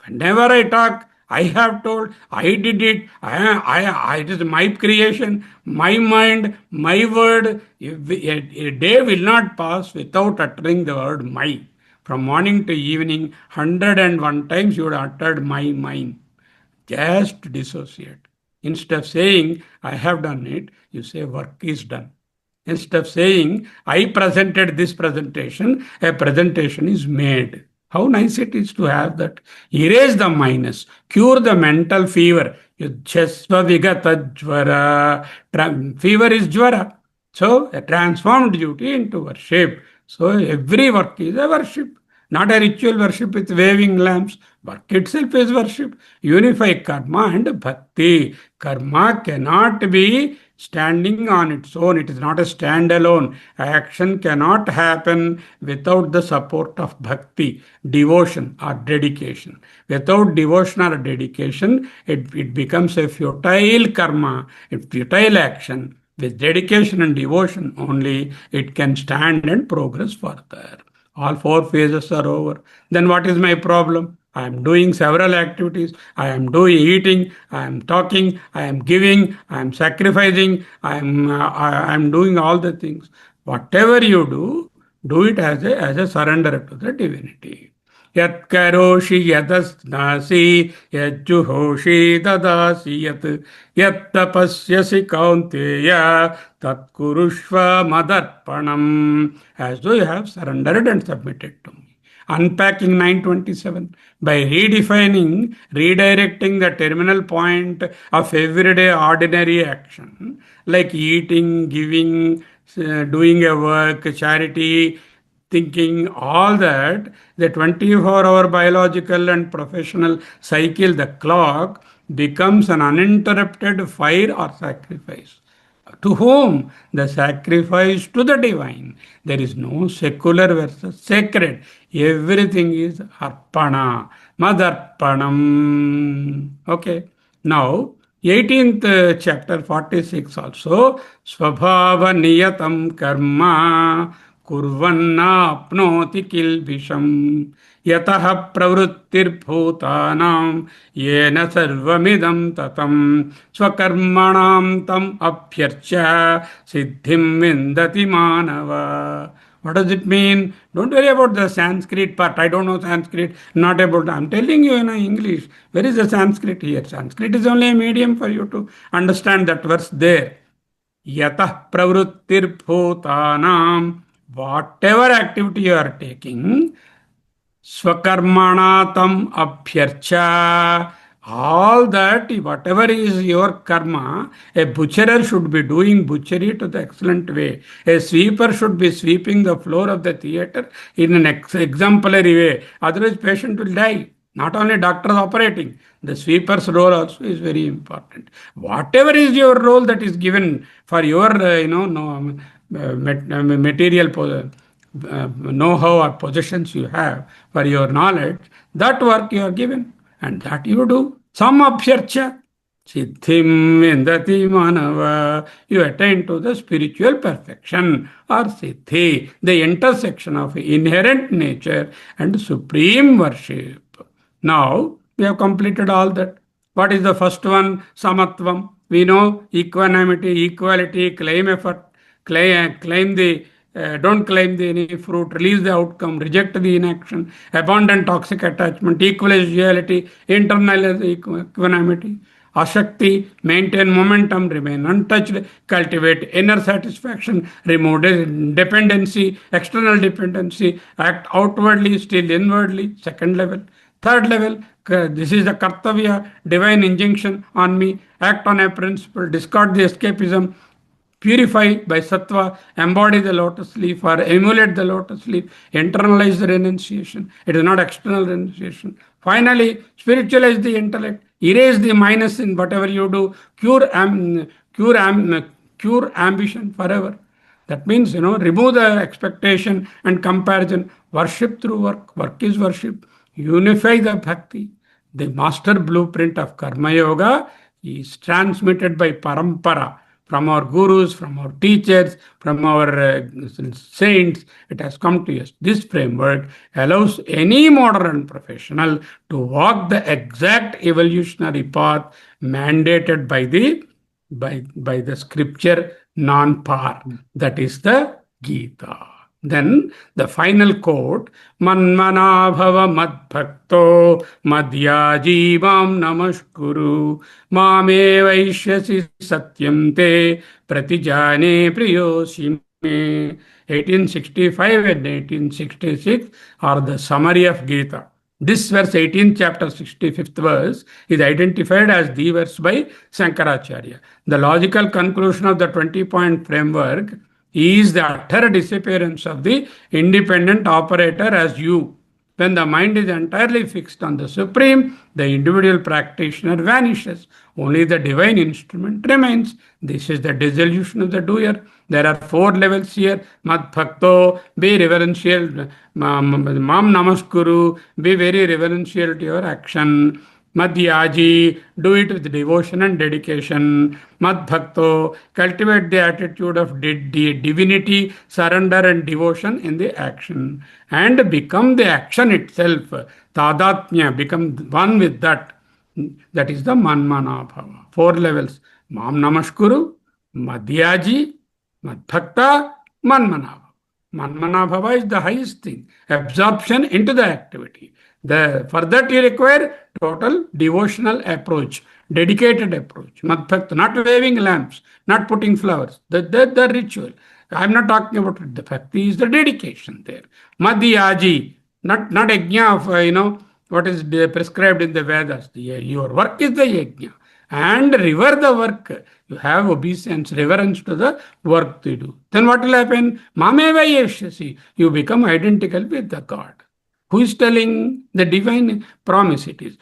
Whenever I talk, I have told, I did it, it is my creation, my mind, my word. A day will not pass without uttering the word my. From morning to evening, 101 times you would uttered my mind. Just dissociate. Instead of saying, I have done it, you say, work is done. Instead of saying, I presented this presentation, a presentation is made. How nice it is to have that. Erase the minus, cure the mental fever. Yudhyasva vigata jvara. Fever is jvara. So, a transformed duty into worship. So, every work is a worship. Not a ritual worship with waving lamps. Work itself is worship. Unify karma and bhakti. Karma cannot be standing on its own. It is not a standalone. Action cannot happen without the support of bhakti, devotion or dedication. Without devotion or dedication, it becomes a futile karma, a futile action. With dedication and devotion only, it can stand and progress further. All four phases are over. Then what is my problem? I am doing several activities. I am eating. I am talking. I am giving. I am sacrificing. I am doing all the things. Whatever you do it as a surrender to the divinity. Yat karoshi yadasnasi yajjuhoshi dadasi yat tapasyasi kaunteya tat kurushva madarpanam. As though you have surrendered and submitted to me. Unpacking 927 by redefining, redirecting the terminal point of everyday ordinary action like eating, giving, doing a work, charity, thinking, all that, the 24-hour biological and professional cycle, the clock, becomes an uninterrupted fire or sacrifice. To whom? The sacrifice to the divine. There is no secular versus sacred. Everything is arpana, madarpanam. Okay. Now, 18th chapter 46 also, Swabhava niyatam karma kurvanna apnoti kilbisham yatah pravrittirbhutanam yena sarvamidam tatam swakarmanam tam apyarcha siddhim vindati manava. What does it mean? Don't worry about the Sanskrit part. I don't know Sanskrit. Not about. I'm telling you in English. Where is the Sanskrit here? Sanskrit is only a medium for you to understand that verse there. Yatah pravrittir bhutanam. Whatever activity you are taking, Swakarmana tam abhyarcha. All that, whatever is your karma, a butcherer should be doing butchery to the excellent way. A sweeper should be sweeping the floor of the theater in an exemplary way. Otherwise, patient will die. Not only doctors operating, the sweeper's role also is very important. Whatever is your role that is given for your, material know-how or possessions you have for your knowledge, that work you are given and that you do. Some abhyarcha, siddhim vendati manava. You attain to the spiritual perfection or siddhi, the intersection of inherent nature and supreme worship. Now, we have completed all that. What is the first one? Samatvam. We know equanimity, equality, claim effort, claim the don't claim any fruit, release the outcome, reject the inaction, abandon toxic attachment, equality, internalize equanimity, ashakti, maintain momentum, remain untouched, cultivate inner satisfaction, remove dependency, external dependency, act outwardly, still inwardly, second level. Third level, this is the kartavya, divine injunction on me, act on a principle, discard the escapism, purify by sattva, embody the lotus leaf or emulate the lotus leaf, internalize the renunciation. It is not external renunciation. Finally, spiritualize the intellect, erase the minus in whatever you do, cure ambition forever. That means, remove the expectation and comparison. Worship through work. Work is worship. Unify the bhakti. The master blueprint of Karma Yoga is transmitted by parampara. From our gurus, from our teachers, from our saints, it has come to us. This framework allows any modern professional to walk the exact evolutionary path mandated by the scripture non-par. That is the Gita. Then the final quote, Manmana bhava madbhakto madhyaji mam namaskuru mame vaishyasi satyam te pratijane priyosi me. 1865 and 1866 are the summary of Gita. This verse, 18th chapter, 65th verse, is identified as the verse by Shankaracharya. The logical conclusion of the 20-point framework is the utter disappearance of the independent operator as you. When the mind is entirely fixed on the Supreme, the individual practitioner vanishes. Only the divine instrument remains. This is the dissolution of the doer. There are 4 levels here. Mad Bhakto, be reverential. Mam Namaskuru, be very reverential to your action. Madhyaji, do it with devotion and dedication. Madbhakto, cultivate the attitude of divinity, surrender and devotion in the action. And become the action itself. Tadatmya, become one with that. That is the Manmana Bhava. 4 levels. Mam Namaskuru, Madhyaji, Madbhakta, Manmana Bhava. Manmana Bhava is the highest thing. Absorption into the activity. For that you require total devotional approach, dedicated approach. Madbhakta, not waving lamps, not putting flowers. The ritual. I'm not talking about it. The bhakti is the dedication there. Madhyaji, not yajna of, what is prescribed in the Vedas. Your work is the yajna. And revere the work. You have obeisance, reverence to the work they do. Then what will happen? Mameva yeshyasi. You become identical with the God. Who is telling? The divine promise it is.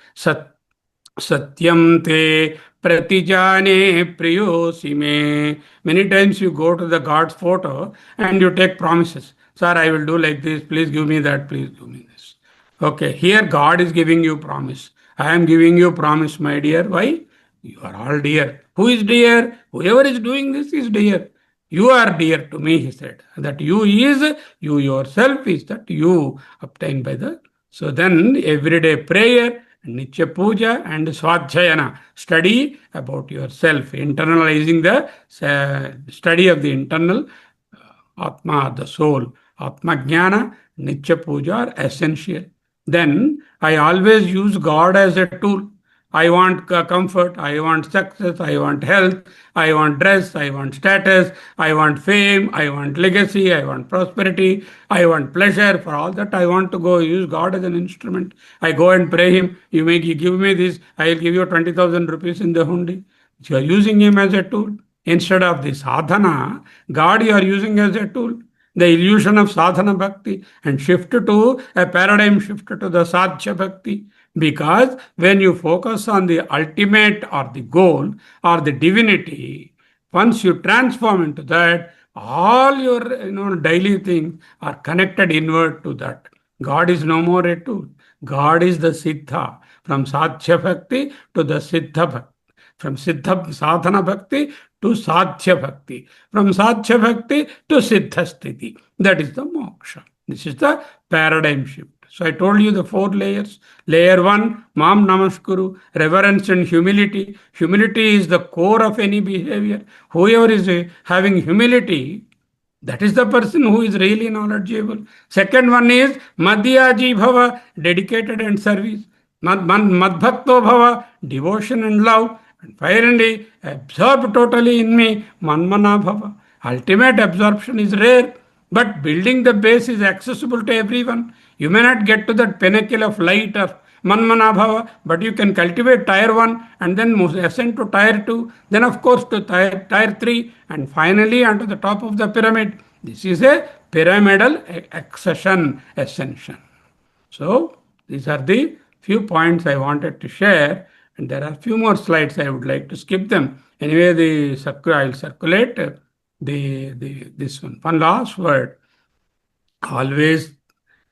Satyam te pratijane priyosi me. Many times you go to the God's photo and you take promises. Sir, I will do like this. Please give me that. Please give me this. Okay, here God is giving you promise. I am giving you promise, my dear. Why? You are all dear. Who is dear? Whoever is doing this is dear. You are dear to me, he said. That you yourself is that you obtained by the. So then everyday prayer, Nitya Puja and Swadhyayana, study about yourself, internalizing the study of the internal Atma, the soul. Atma Jnana, Nitya Puja are essential. Then I always use God as a tool. I want comfort, I want success, I want health, I want dress, I want status, I want fame, I want legacy, I want prosperity, I want pleasure. For all that, I want to go use God as an instrument. I go and pray Him. You give me this, I will give you 20,000 rupees in the hundi. You are using Him as a tool. Instead of the sadhana, God you are using as a tool. The illusion of sadhana bhakti, and shift to a paradigm shift to the sadhya bhakti. Because when you focus on the ultimate or the goal or the divinity, once you transform into that, all your daily things are connected inward to that. God is no more a tool. God is the Siddha. From Sadhya Bhakti to the Siddha Bhakti. From Siddha Sadhana Bhakti to Sadhya Bhakti. From Sadhya Bhakti to Siddha Sthiti. That is the moksha. This is the paradigm shift. So I told you the 4 layers. Layer 1, Mam Namaskuru, reverence and humility. Humility is the core of any behavior. Whoever is having humility, that is the person who is really knowledgeable. Second one is Madhyaji Bhava, dedicated and service. Madbhakto Bhava, devotion and love. And finally, absorb totally in me, Manmana Bhava. Ultimate absorption is rare, but building the base is accessible to everyone. You may not get to that pinnacle of light of Manmana Bhava, but you can cultivate tier 1 and then ascend to tier 2, then of course to tier 3, and finally onto the top of the pyramid. This is a pyramidal ascension. So these are the few points I wanted to share, and there are few more slides. I would like to skip them. Anyway, I'll circulate this one. One last word. Always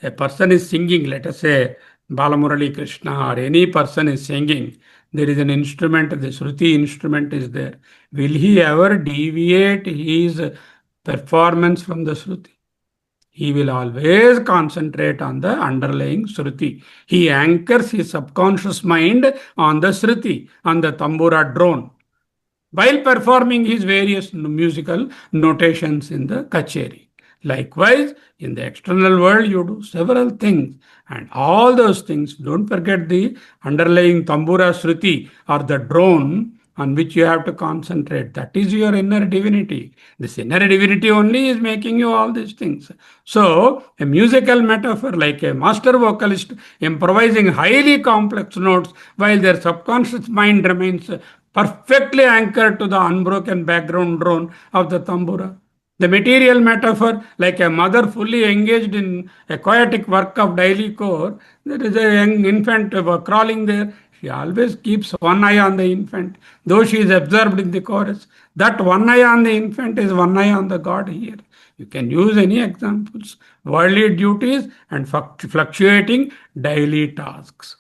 a person is singing, let us say Balamurali Krishna or any person is singing, there is an instrument, the Shruti instrument is there. Will he ever deviate his performance from the Shruti? He will always concentrate on the underlying Shruti. He anchors his subconscious mind on the Shruti, on the tambura drone, while performing his various musical notations in the kacheri. Likewise, in the external world, you do several things, and all those things, don't forget the underlying tambura shruti or the drone on which you have to concentrate. That is your inner divinity. This inner divinity only is making you all these things. So, a musical metaphor like a master vocalist improvising highly complex notes while their subconscious mind remains perfectly anchored to the unbroken background drone of the tambura. The material metaphor, like a mother fully engaged in aquatic work of daily core, there is a young infant crawling there. She always keeps one eye on the infant, though she is absorbed in the chorus. That one eye on the infant is one eye on the God here. You can use any examples. Worldly duties and fluctuating daily tasks.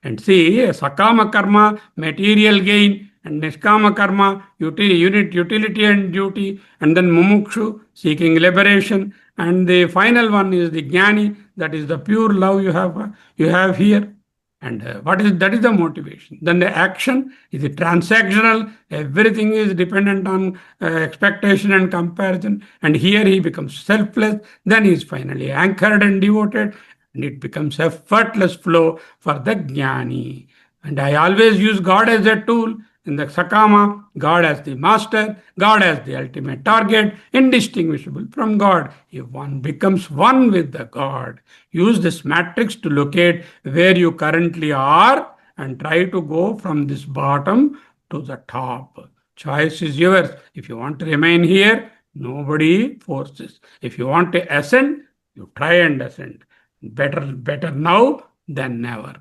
And see, sakama karma, material gain, and niskama karma, utility and duty, and then mumukshu, seeking liberation, and the final one is the jnani, that is the pure love you have here. And that is the motivation. Then the action is the transactional. Everything is dependent on expectation and comparison. And here he becomes selfless. Then he is finally anchored and devoted. And it becomes effortless flow for the jnani. And I always use God as a tool. In the Sakama, God as the master, God as the ultimate target, indistinguishable from God. If one becomes one with the God, use this matrix to locate where you currently are and try to go from this bottom to the top. Choice is yours. If you want to remain here, nobody forces. If you want to ascend, you try and ascend. Better now than never.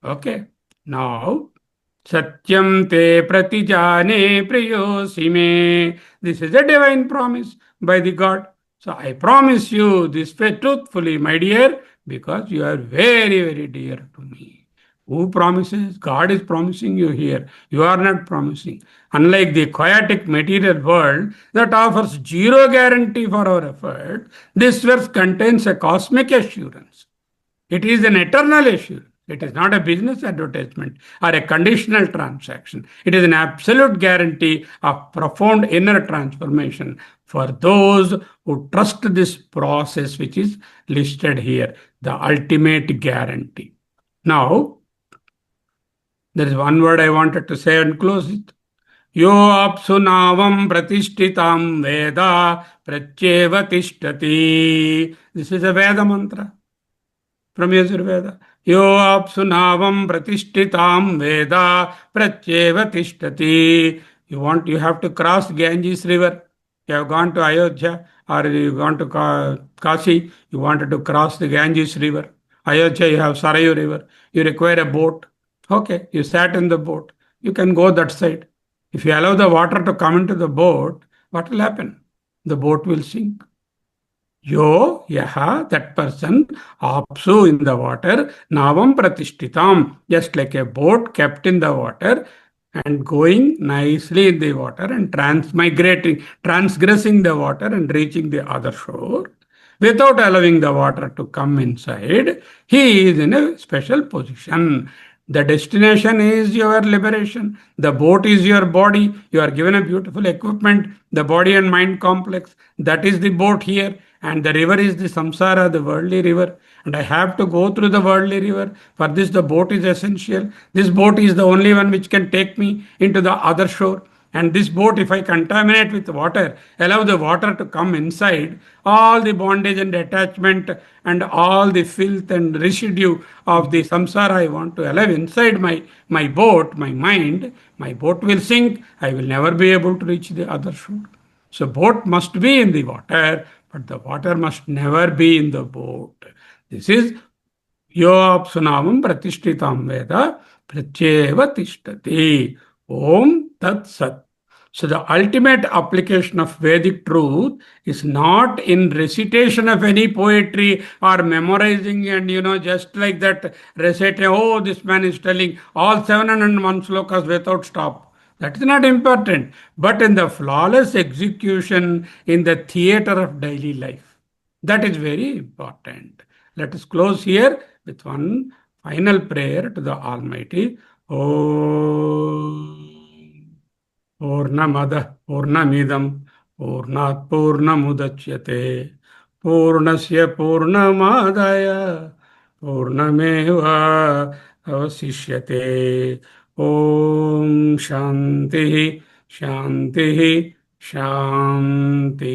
Okay. Now, Satyam te pratijane priyosi me. This is a divine promise by the God. So I promise you this truthfully, my dear, because you are very, very dear to me. Who promises? God is promising you here. You are not promising. Unlike the chaotic material world that offers zero guarantee for our effort, this verse contains a cosmic assurance. It is an eternal issue. It is not a business advertisement or a conditional transaction. It is an absolute guarantee of profound inner transformation for those who trust this process, which is listed here, the ultimate guarantee. Now, there is one word I wanted to say and close it. Yo apsu navam pratishtitam veda pratyeva tishtati. This is a Veda mantra from Yajurveda. Yo apsu navam pratishtitam veda pratyeva tishtati. You have to cross Ganges river. You have gone to Ayodhya or you gone to Kashi. You wanted to cross the Ganges river. Ayodhya, you have Sarayu river. You require a boat. Okay, you sat in the boat. You can go that side. If you allow the water to come into the boat, what will happen? The boat will sink. Yo, yaha, that person, apsu in the water, navam pratishtitam, just like a boat kept in the water and going nicely in the water and transgressing the water and reaching the other shore without allowing the water to come inside, he is in a special position. The destination is your liberation. The boat is your body. You are given a beautiful equipment, the body and mind complex. That is the boat here. And the river is the samsara, the worldly river. And I have to go through the worldly river. For this, the boat is essential. This boat is the only one which can take me into the other shore. And this boat, if I contaminate with water, allow the water to come inside, all the bondage and attachment and all the filth and residue of the samsara I want to allow inside my boat, my mind, my boat will sink. I will never be able to reach the other shore. So boat must be in the water, but the water must never be in the boat. This is Yo apsunamam pratishtitam veda pratyeva tishtati. Om Tat Sat. So the ultimate application of Vedic truth is not in recitation of any poetry or memorizing and just like that reciting, oh, this man is telling all 701 slokas without stop. That is not important. But in the flawless execution in the theater of daily life. That is very important. Let us close here with one final prayer to the Almighty. Om Purnamada Purnamidam Purnat Purnamudachyate Purnasya Purnamadaya Purnameva Avasishyate. Om Shanti Shanti Shanti.